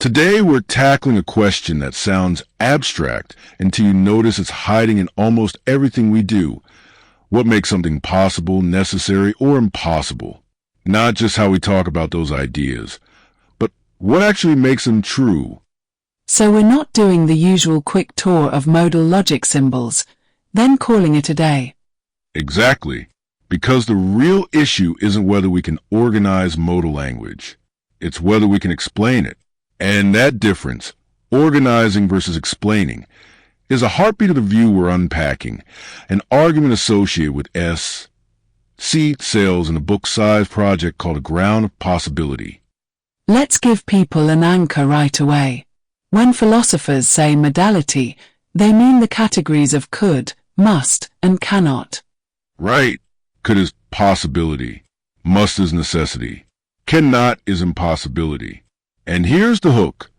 Today we're tackling a question that sounds abstract until you notice it's hiding in almost everything we do. What makes something possible, necessary, or impossible? Not just how we talk about those ideas, but what actually makes them true. So we're not doing the usual quick tour of modal logic symbols, then calling it a day. Exactly. Because the real issue isn't whether we can organize modal language. It's whether we can explain it. And that difference, organizing versus explaining, is a heartbeat of the view we're unpacking, an argument associated with seed sales in a book-sized project called A Ground of Possibility. Let's give people an anchor right away. When philosophers say modality, they mean the categories of could, must, and cannot. Right. Could is possibility. Must is necessity. Cannot is impossibility. And here's the hook.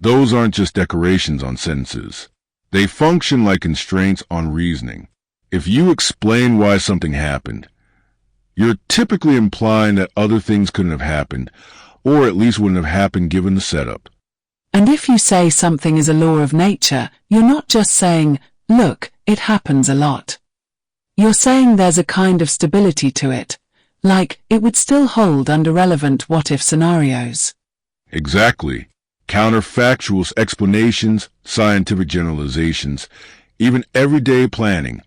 Those aren't just decorations on sentences. They function like constraints on reasoning. If you explain why something happened, you're typically implying that other things couldn't have happened, or at least wouldn't have happened given the setup. And if you say something is a law of nature, you're not just saying, look, it happens a lot. You're saying there's a kind of stability to it, like it would still hold under relevant what-if scenarios. Exactly. Counterfactual explanations, scientific generalizations, even everyday planning.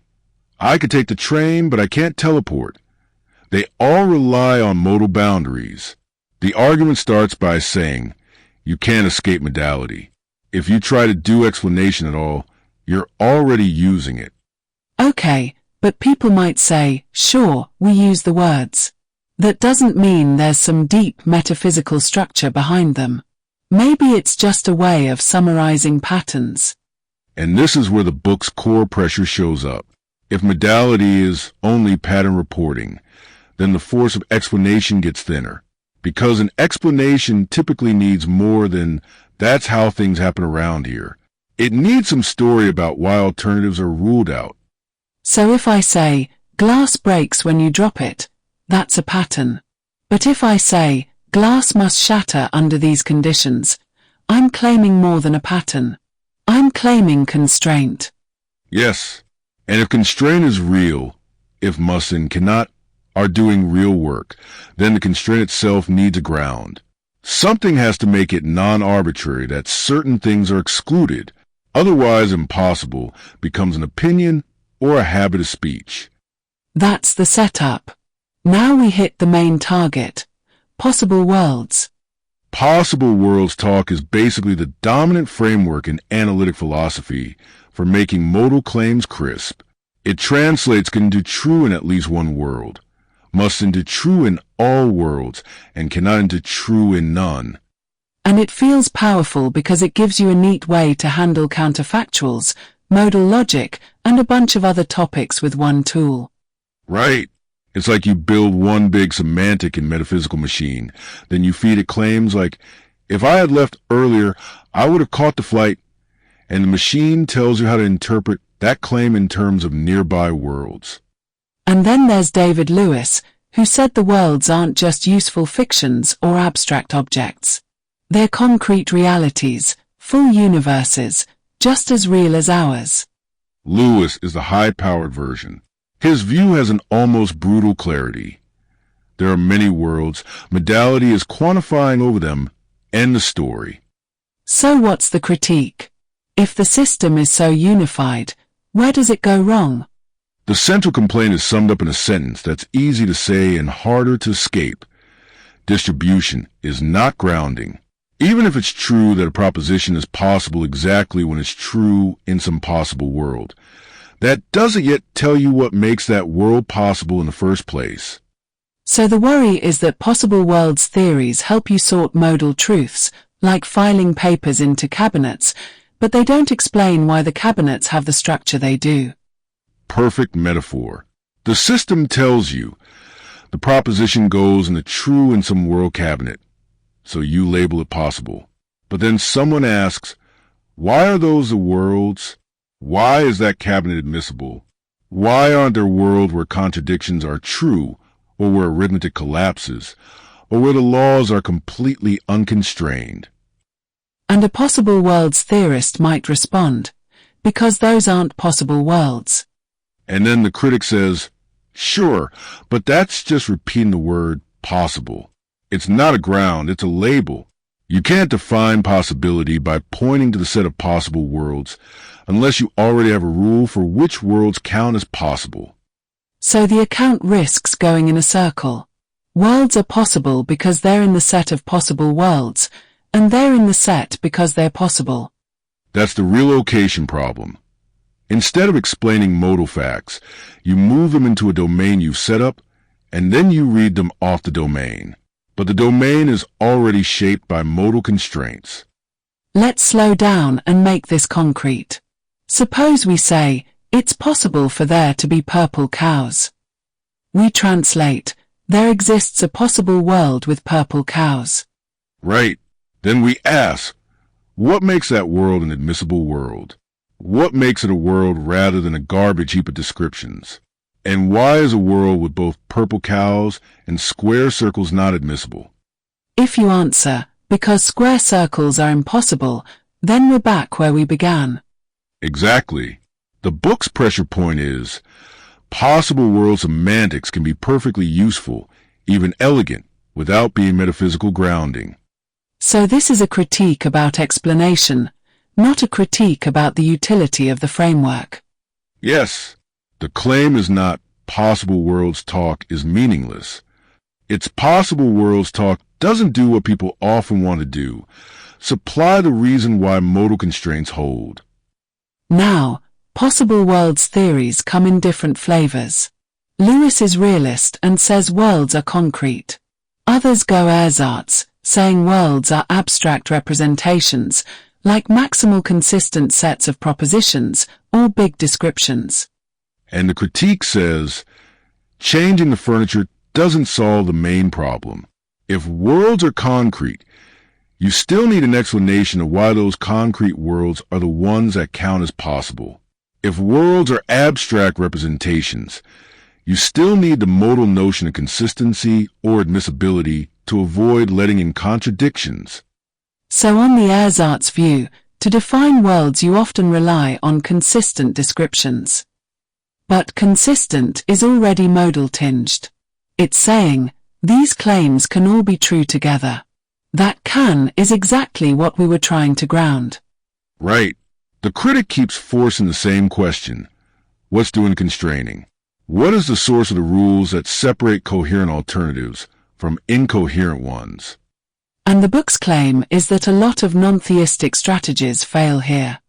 I could take the train, but I can't teleport. They all rely on modal boundaries. The argument starts by saying, you can't escape modality. If you try to do explanation at all, you're already using it. Okay, but people might say, sure, we use the words. That doesn't mean there's some deep metaphysical structure behind them. Maybe it's just a way of summarizing patterns. And this is where the book's core pressure shows up. If modality is only pattern reporting, then the force of explanation gets thinner. Because an explanation typically needs more than, that's how things happen around here. It needs some story about why alternatives are ruled out. So if I say, glass breaks when you drop it, that's a pattern. But if I say, glass must shatter under these conditions, I'm claiming more than a pattern. I'm claiming constraint. Yes, and if constraint is real, if must and cannot are doing real work, then the constraint itself needs a ground. Something has to make it non-arbitrary that certain things are excluded. Otherwise, impossible becomes an opinion or a habit of speech. That's the setup. Now we hit the main target. Possible worlds. Possible worlds talk is basically the dominant framework in analytic philosophy for making modal claims crisp. It translates into true in at least one world, must into true in all worlds, and cannot into true in none. And it feels powerful because it gives you a neat way to handle counterfactuals, modal logic, and a bunch of other topics with one tool. Right. It's like you build one big semantic and metaphysical machine. Then you feed it claims like, if I had left earlier, I would have caught the flight. And the machine tells you how to interpret that claim in terms of nearby worlds. And then there's David Lewis, who said the worlds aren't just useful fictions or abstract objects. They're concrete realities, full universes, just as real as ours. Lewis is the high-powered version. His view has an almost brutal clarity. There are many worlds, modality is quantifying over them, end the story. So what's the critique? If the system is so unified, where does it go wrong? The central complaint is summed up in a sentence that's easy to say and harder to escape. Distribution is not grounding. Even if it's true that a proposition is possible exactly when it's true in some possible world, that doesn't yet tell you what makes that world possible in the first place. So the worry is that possible worlds theories help you sort modal truths, like filing papers into cabinets, but they don't explain why the cabinets have the structure they do. Perfect metaphor. The system tells you the proposition goes in the true in some world cabinet, so you label it possible. But then someone asks, why are those the worlds? Why is that cabinet admissible? Why aren't there worlds where contradictions are true, or where arithmetic collapses, or where the laws are completely unconstrained? And a possible worlds theorist might respond, because those aren't possible worlds. And then the critic says, sure, but that's just repeating the word possible. It's not a ground, it's a label. You can't define possibility by pointing to the set of possible worlds unless you already have a rule for which worlds count as possible. So the account risks going in a circle. Worlds are possible because they're in the set of possible worlds, and they're in the set because they're possible. That's the relocation problem. Instead of explaining modal facts, you move them into a domain you've set up, and then you read them off the domain. But the domain is already shaped by modal constraints. Let's slow down and make this concrete. Suppose we say, it's possible for there to be purple cows. We translate, there exists a possible world with purple cows. Right. Then we ask, what makes that world an admissible world? What makes it a world rather than a garbage heap of descriptions? And why is a world with both purple cows and square circles not admissible? If you answer, because square circles are impossible, then we're back where we began. Exactly. The book's pressure point is, possible world semantics can be perfectly useful, even elegant, without being metaphysical grounding. So this is a critique about explanation, not a critique about the utility of the framework. Yes, the claim is not possible worlds talk is meaningless. It's possible worlds talk doesn't do what people often want to do, supply the reason why modal constraints hold. Now, possible worlds theories come in different flavors. Lewis is realist and says worlds are concrete. Others go ersatz, saying worlds are abstract representations, like maximal consistent sets of propositions or big descriptions. And the critique says, changing the furniture doesn't solve the main problem. If worlds are concrete, you still need an explanation of why those concrete worlds are the ones that count as possible. If worlds are abstract representations, you still need the modal notion of consistency or admissibility to avoid letting in contradictions. So on the ersatz view, to define worlds you often rely on consistent descriptions. But consistent is already modal tinged. It's saying, these claims can all be true together. That can is exactly what we were trying to ground. Right. The critic keeps forcing the same question. What's doing constraining? What is the source of the rules that separate coherent alternatives from incoherent ones? And the book's claim is that a lot of non-theistic strategies fail here.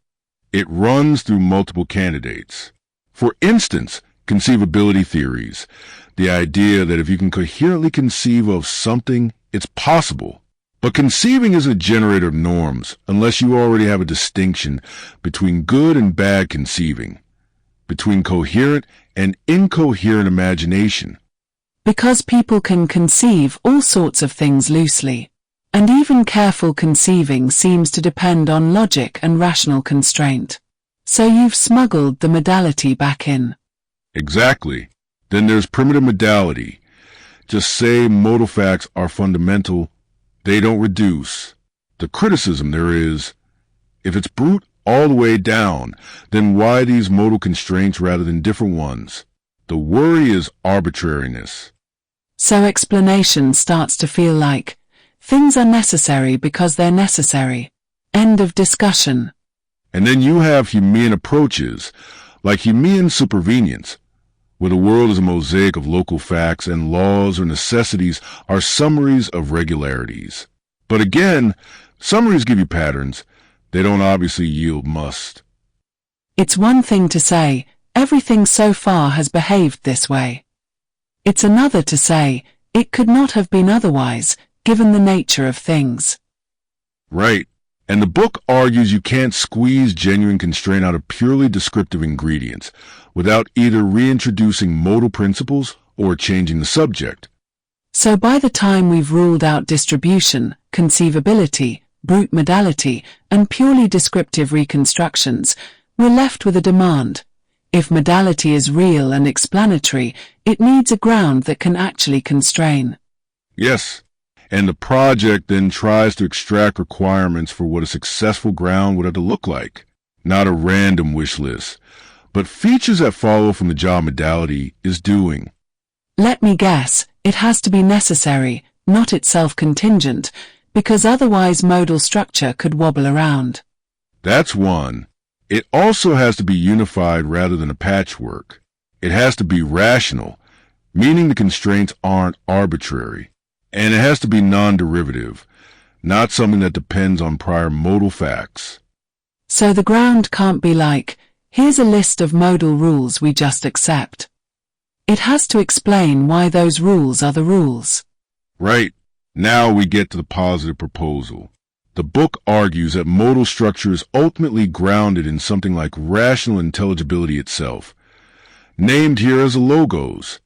It runs through multiple candidates. For instance, conceivability theories, the idea that if you can coherently conceive of something, it's possible. But conceiving isn't a generator of norms unless you already have a distinction between good and bad conceiving, between coherent and incoherent imagination. Because people can conceive all sorts of things loosely. And even careful conceiving seems to depend on logic and rational constraint. So you've smuggled the modality back in. Exactly. Then there's primitive modality. Just say modal facts are fundamental. They don't reduce. The criticism there is, if it's brute all the way down, then why these modal constraints rather than different ones? The worry is arbitrariness. So explanation starts to feel like, things are necessary because they're necessary. End of discussion. And then you have Humean approaches, like Humean supervenience, where the world is a mosaic of local facts and laws or necessities are summaries of regularities. But again, summaries give you patterns. They don't obviously yield must. It's one thing to say, everything so far has behaved this way. It's another to say, it could not have been otherwise, given the nature of things. Right. And the book argues you can't squeeze genuine constraint out of purely descriptive ingredients without either reintroducing modal principles or changing the subject. So by the time we've ruled out distribution, conceivability, brute modality, and purely descriptive reconstructions, we're left with a demand. If modality is real and explanatory, it needs a ground that can actually constrain. Yes. And the project then tries to extract requirements for what a successful ground would have to look like. Not a random wish list, but features that follow from the job modality is doing. Let me guess, it has to be necessary, not itself contingent, because otherwise modal structure could wobble around. That's one. It also has to be unified rather than a patchwork. It has to be rational, meaning the constraints aren't arbitrary. And it has to be non-derivative, not something that depends on prior modal facts. So the ground can't be like, here's a list of modal rules we just accept. It has to explain why those rules are the rules. Right. Now we get to the positive proposal. The book argues that modal structure is ultimately grounded in something like rational intelligibility itself, named here as a logos.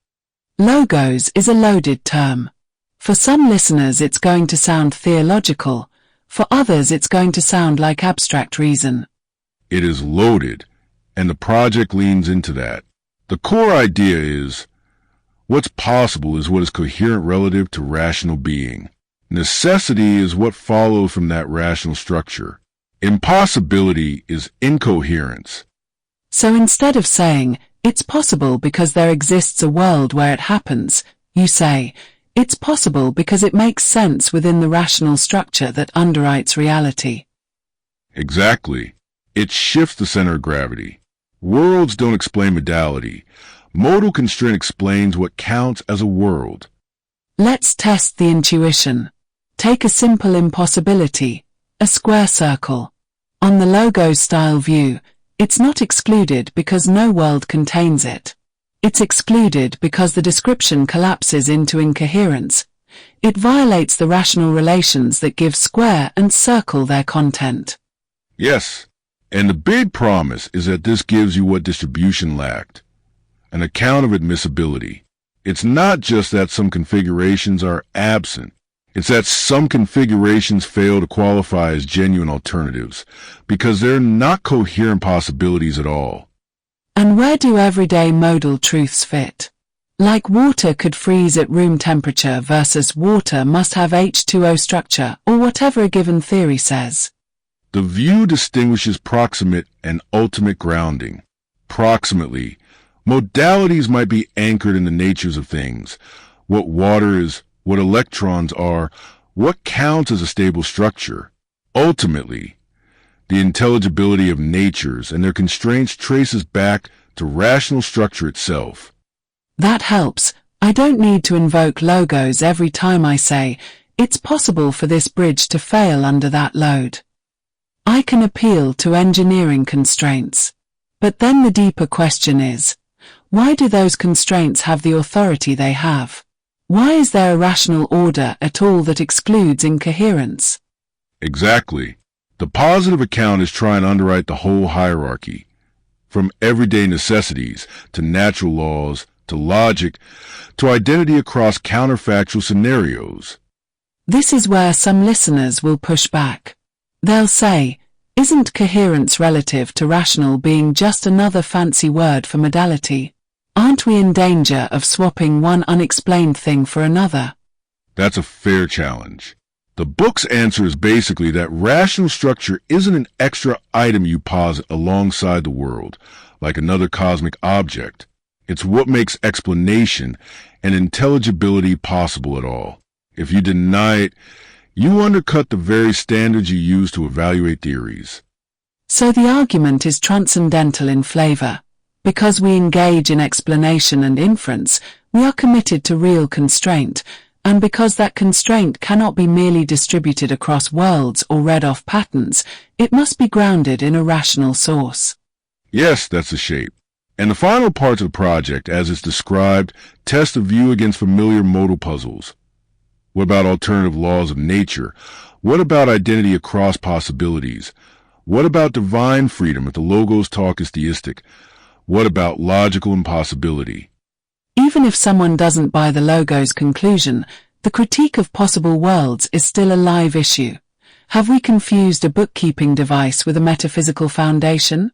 Logos is a loaded term. For some listeners it's going to sound theological, for others it's going to sound like abstract reason. It is loaded, and the project leans into that. The core idea is, what's possible is what is coherent relative to rational being. Necessity is what follows from that rational structure. Impossibility is incoherence. So instead of saying, it's possible because there exists a world where it happens, you say, it's possible because it makes sense within the rational structure that underwrites reality. Exactly. It shifts the center of gravity. Worlds don't explain modality. Modal constraint explains what counts as a world. Let's test the intuition. Take a simple impossibility, a square circle. On the logos-style view, it's not excluded because no world contains it. It's excluded because the description collapses into incoherence. It violates the rational relations that give square and circle their content. Yes, and the big promise is that this gives you what distribution lacked, an account of admissibility. It's not just that some configurations are absent. It's that some configurations fail to qualify as genuine alternatives because they're not coherent possibilities at all. And where do everyday modal truths fit? Like water could freeze at room temperature versus water must have H2O structure or whatever a given theory says. The view distinguishes proximate and ultimate grounding. Proximately, modalities might be anchored in the natures of things, what water is, what electrons are, what counts as a stable structure. Ultimately, the intelligibility of natures and their constraints traces back to rational structure itself. That helps. I don't need to invoke logos every time I say, it's possible for this bridge to fail under that load. I can appeal to engineering constraints. But then the deeper question is, why do those constraints have the authority they have? Why is there a rational order at all that excludes incoherence? Exactly. The positive account is trying to underwrite the whole hierarchy, from everyday necessities to natural laws to logic to identity across counterfactual scenarios. This is where some listeners will push back. They'll say, isn't coherence relative to rational being just another fancy word for modality? Aren't we in danger of swapping one unexplained thing for another? That's a fair challenge. The book's answer is basically that rational structure isn't an extra item you posit alongside the world, like another cosmic object. It's what makes explanation and intelligibility possible at all. If you deny it, you undercut the very standards you use to evaluate theories. So the argument is transcendental in flavor. Because we engage in explanation and inference, we are committed to real constraint, and because that constraint cannot be merely distributed across worlds or read off patterns, it must be grounded in a rational source. Yes, that's the shape. And the final parts of the project, as it's described, test the view against familiar modal puzzles. What about alternative laws of nature? What about identity across possibilities? What about divine freedom if the logos talk is theistic? What about logical impossibility? Even if someone doesn't buy the logo's conclusion, the critique of possible worlds is still a live issue. Have we confused a bookkeeping device with a metaphysical foundation?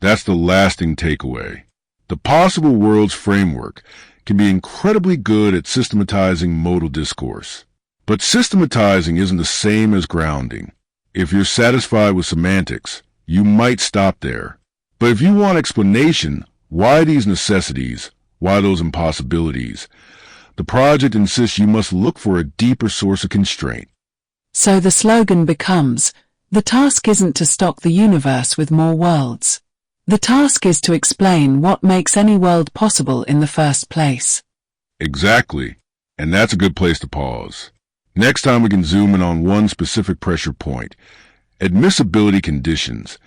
That's the lasting takeaway. The possible worlds framework can be incredibly good at systematizing modal discourse. But systematizing isn't the same as grounding. If you're satisfied with semantics, you might stop there. But if you want explanation, why these necessities, why those impossibilities, the project insists you must look for a deeper source of constraint. So the slogan becomes, the task isn't to stock the universe with more worlds. The task is to explain what makes any world possible in the first place. Exactly. And that's a good place to pause. Next time we can zoom in on one specific pressure point, admissibility conditions,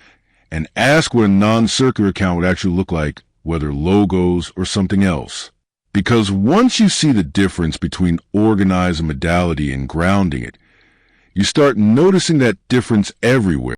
and ask what a non-circular account would actually look like, whether logos or something else. Because once you see the difference between organized modality and grounding it, you start noticing that difference everywhere.